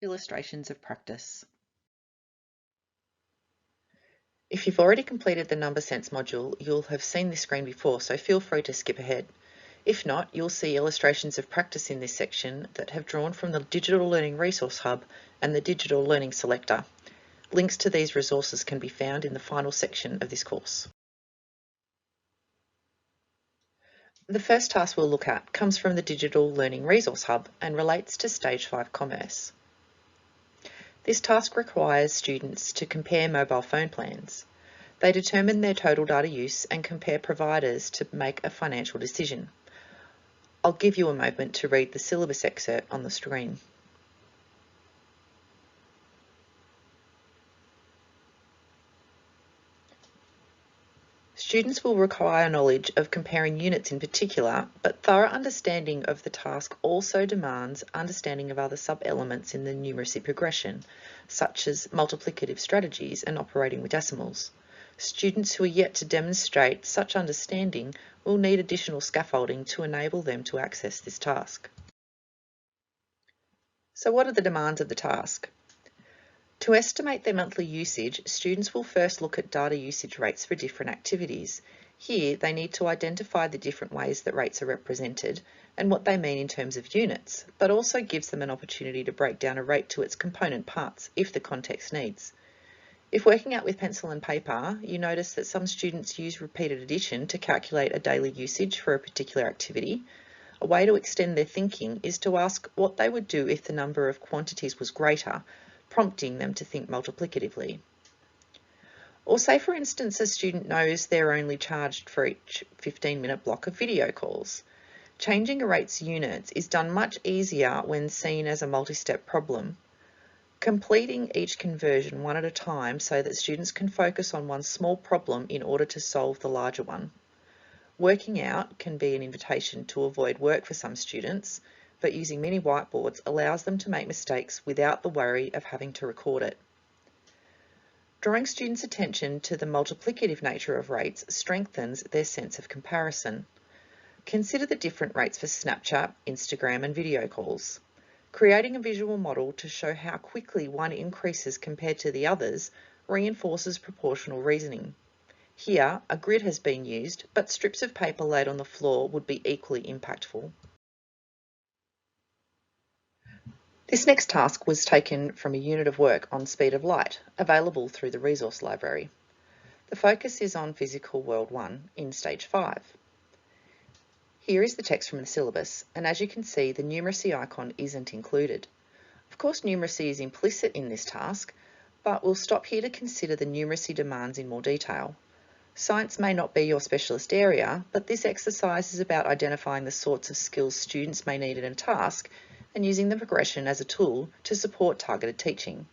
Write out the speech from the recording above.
Illustrations of practice. If you've already completed the Number Sense module, you'll have seen this screen before, so feel free to skip ahead. If not, you'll see illustrations of practice in this section that have drawn from the Digital Learning Resource Hub and the Digital Learning Selector. Links to these resources can be found in the final section of this course. The first task we'll look at comes from the Digital Learning Resource Hub and relates to Stage 5 Commerce. This task requires students to compare mobile phone plans. They determine their total data use and compare providers to make a financial decision. I'll give you a moment to read the syllabus excerpt on the screen. Students will require knowledge of comparing units in particular, but thorough understanding of the task also demands understanding of other sub-elements in the numeracy progression, such as multiplicative strategies and operating with decimals. Students who are yet to demonstrate such understanding will need additional scaffolding to enable them to access this task. So what are the demands of the task? To estimate their monthly usage, students will first look at data usage rates for different activities. Here, they need to identify the different ways that rates are represented and what they mean in terms of units, but also gives them an opportunity to break down a rate to its component parts if the context needs. If working out with pencil and paper, you notice that some students use repeated addition to calculate a daily usage for a particular activity. A way to extend their thinking is to ask what they would do if the number of quantities was greater, prompting them to think multiplicatively. Or say, for instance, a student knows they're only charged for each 15-minute block of video calls. Changing a rate's units is done much easier when seen as a multi-step problem. Completing each conversion one at a time so that students can focus on one small problem in order to solve the larger one. Working out can be an invitation to avoid work for some students, but using many whiteboards allows them to make mistakes without the worry of having to record it. Drawing students' attention to the multiplicative nature of rates strengthens their sense of comparison. Consider the different rates for Snapchat, Instagram and video calls. Creating a visual model to show how quickly one increases compared to the others reinforces proportional reasoning. Here, a grid has been used, but strips of paper laid on the floor would be equally impactful. This next task was taken from a unit of work on speed of light, available through the resource library. The focus is on Physical World 1 in Stage 5. Here is the text from the syllabus, and as you can see, the numeracy icon isn't included. Of course, numeracy is implicit in this task, but we'll stop here to consider the numeracy demands in more detail. Science may not be your specialist area, but this exercise is about identifying the sorts of skills students may need in a task and using the progression as a tool to support targeted teaching.